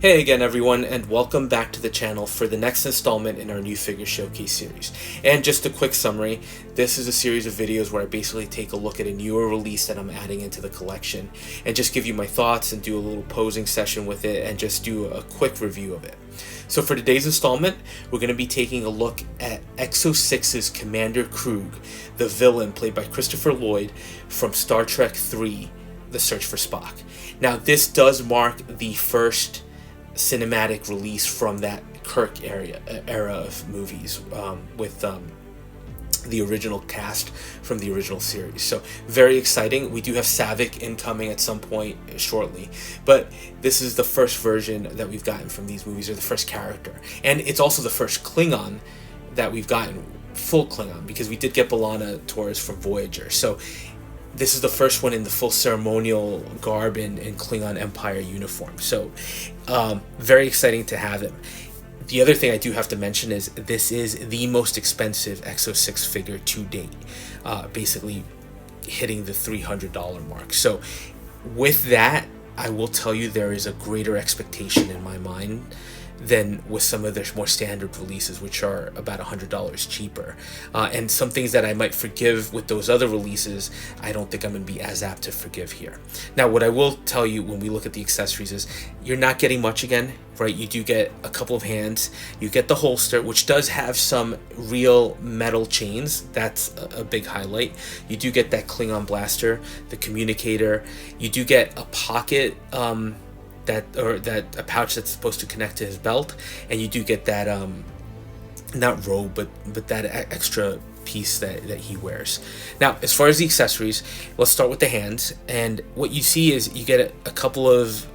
Hey again everyone, and welcome back to the channel for the next installment in our new figure showcase series. And just a quick summary, this is a series of videos where I basically take a look at a newer release that I'm adding into the collection and just give you my thoughts and do a little posing session with it and just do a quick review of it. So for today's installment, we're going to be taking a look at EXO-6's Commander Kruge, the villain played by Christopher Lloyd from Star Trek III, The Search for Spock. Now this does mark the first cinematic release from that Kirk era of movies with the original cast from the original series. So very exciting. We do have Savick incoming at some point shortly, but this is the first version that we've gotten from these movies, or the first character, and it's also the first Klingon that we've gotten, full Klingon, because we did get B'Elanna Torres from Voyager. So this is the first one in the full ceremonial garb in Klingon Empire uniform. So very exciting to have him. The other thing I do have to mention is this is the most expensive EXO-6 figure to date, basically hitting the $300 mark. So with that, I will tell you there is a greater expectation in my mind than with some of their more standard releases, which are about $100 cheaper. And some things that I might forgive with those other releases, I don't think I'm going to be as apt to forgive here. Now, what I will tell you when we look at the accessories is you're not getting much again, right? You do get a couple of hands. You get the holster, which does have some real metal chains. That's a big highlight. You do get that Klingon blaster, the communicator. You do get a pocket, a pouch that's supposed to connect to his belt, and you do get that not robe, but that extra piece that he wears. Now, as far as the accessories, let's start with the hands. And what you see is you get a couple of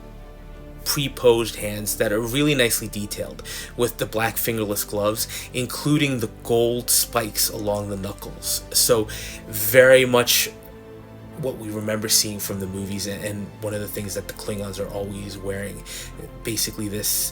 pre-posed hands that are really nicely detailed with the black fingerless gloves, including the gold spikes along the knuckles. So very much what we remember seeing from the movies, and one of the things that the Klingons are always wearing, basically this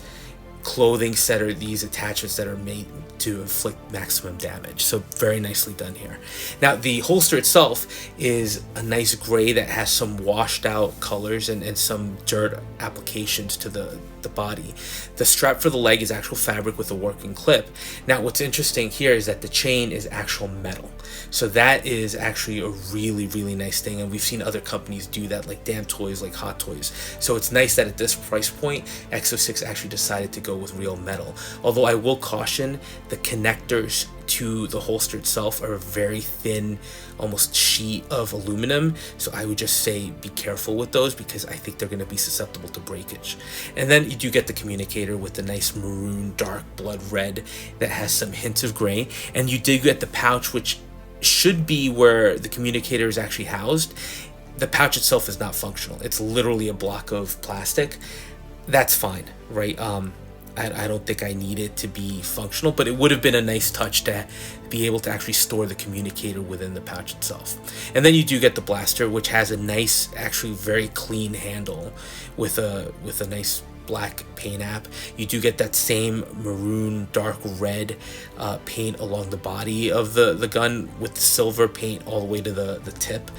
clothing set or these attachments that are made to inflict maximum damage. So very nicely done here. Now the holster itself is a nice gray that has some washed out colors and some dirt applications to the body. The strap for the leg is actual fabric with a working clip. Now what's interesting here is that the chain is actual metal. So that is actually a really nice thing, and we've seen other companies do that, like Damn Toys, like Hot Toys. So it's nice that at this price point EXO-6 actually decided to go with real metal. Although I will caution, the connectors to the holster itself are a very thin, almost sheet of aluminum, so I would just say be careful with those, because I think they're going to be susceptible to breakage. And then you do get the communicator with the nice maroon dark blood red that has some hints of gray, and you did get the pouch, which should be where the communicator is actually housed. The pouch itself is not functional. It's literally a block of plastic. That's fine, right? I don't think I need it to be functional, but it would have been a nice touch to be able to actually store the communicator within the pouch itself. And then you do get the blaster, which has a nice, actually very clean handle with a nice black paint app. You do get that same maroon dark red paint along the body of the gun, with the silver paint all the way to the tip.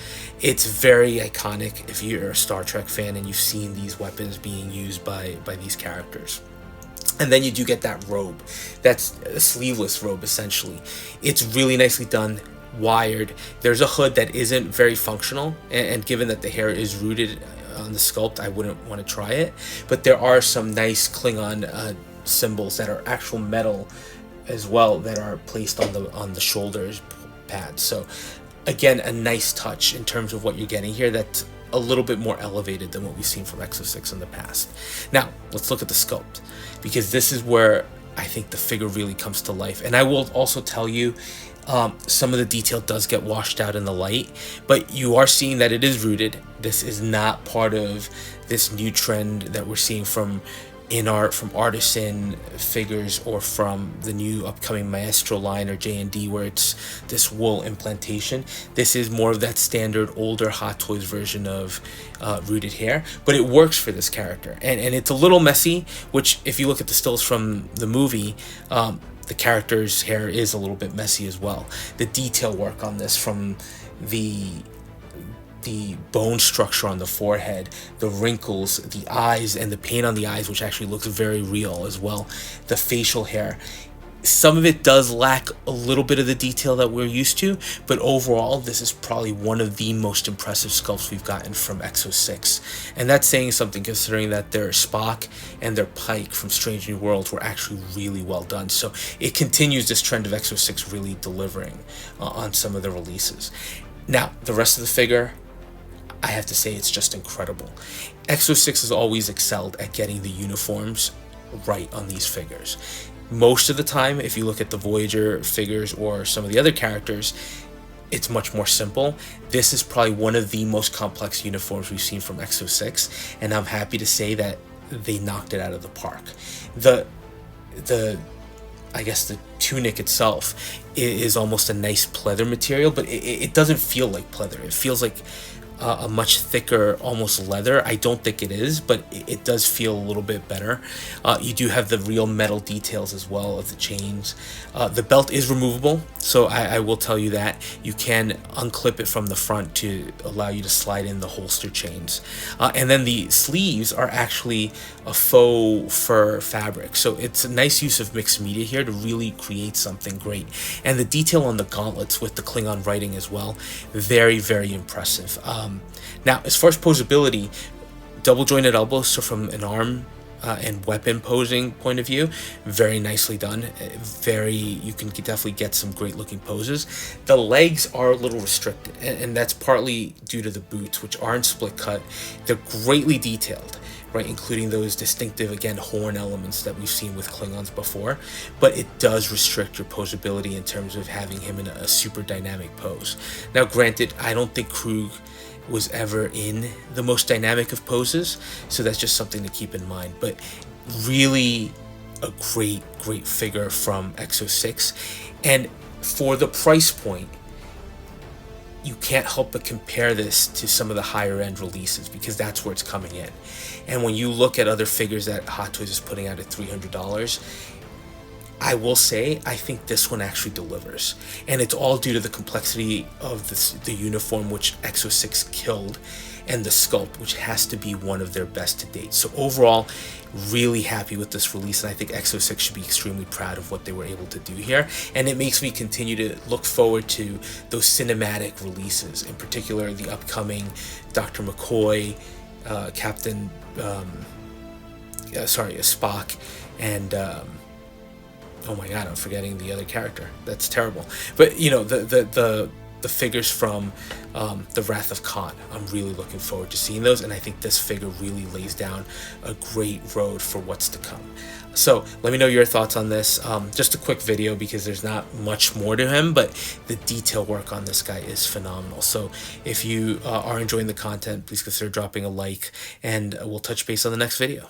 It's very iconic if you're a Star Trek fan and you've seen these weapons being used by these characters. And then you do get that robe. That's a sleeveless robe, essentially. It's really nicely done, wired. There's a hood that isn't very functional, and given that the hair is rooted on the sculpt, I wouldn't want to try it. But there are some nice Klingon symbols that are actual metal as well, that are placed on the shoulders pads. So again, a nice touch in terms of what you're getting here, that's a little bit more elevated than what we've seen from EXO-6 in the past. Now let's look at the sculpt, because this is where I think the figure really comes to life. And I will also tell you, some of the detail does get washed out in the light, but you are seeing that it is rooted. This is not part of this new trend that we're seeing from artisan figures, or from the new upcoming Maestro line or J&D, where it's this wool implantation. This is more of that standard older Hot Toys version of rooted hair, but it works for this character, and it's a little messy, which if you look at the stills from the movie, the character's hair is a little bit messy as well. The detail work on this, from the the bone structure on the forehead, the wrinkles, the eyes, and the paint on the eyes, which actually looks very real as well, the facial hair. Some of it does lack a little bit of the detail that we're used to, but overall this is probably one of the most impressive sculpts we've gotten from EXO-6, and that's saying something considering that their Spock and their Pike from Strange New Worlds were actually really well done. So it continues this trend of EXO-6 really delivering on some of the releases. Now the rest of the figure, I have to say, it's just incredible. EXO-6 has always excelled at getting the uniforms right on these figures. Most of the time, if you look at the Voyager figures or some of the other characters, it's much more simple. This is probably one of the most complex uniforms we've seen from EXO-6, and I'm happy to say that they knocked it out of the park. I guess the tunic itself is almost a nice pleather material, but it doesn't feel like pleather. It feels like a much thicker, almost leather. I don't think it is, but it does feel a little bit better. You do have the real metal details as well of the chains. The belt is removable, so I will tell you that. You can unclip it from the front to allow you to slide in the holster chains. And then the sleeves are actually a faux fur fabric, so it's a nice use of mixed media here to really create something great. And the detail on the gauntlets with the Klingon writing as well, very, very impressive. Now, as far as posability, double jointed elbows, so from an arm and weapon posing point of view, very nicely done. You can definitely get some great looking poses. The legs are a little restricted, and that's partly due to the boots, which aren't split cut. They're greatly detailed, right, including those distinctive, again, horn elements that we've seen with Klingons before, but it does restrict your posability in terms of having him in a super dynamic pose. Now granted, I don't think Kruge was ever in the most dynamic of poses, so that's just something to keep in mind. But really a great figure from EXO-6, and for the price point, you can't help but compare this to some of the higher end releases, because that's where it's coming in. And when you look at other figures that Hot Toys is putting out at $300, I will say I think this one actually delivers, and it's all due to the complexity of the uniform, which EXO-6 killed, and the sculpt, which has to be one of their best to date. So overall, really happy with this release, and I think EXO-6 should be extremely proud of what they were able to do here, and it makes me continue to look forward to those cinematic releases, in particular the upcoming Dr. McCoy, Captain Spock, and oh my god, I'm forgetting the other character. That's terrible. But you know, the figures from the Wrath of Khan, I'm really looking forward to seeing those, and I think this figure really lays down a great road for what's to come. So let me know your thoughts on this. Just a quick video because there's not much more to him, but the detail work on this guy is phenomenal. So if you are enjoying the content, please consider dropping a like, and we'll touch base on the next video.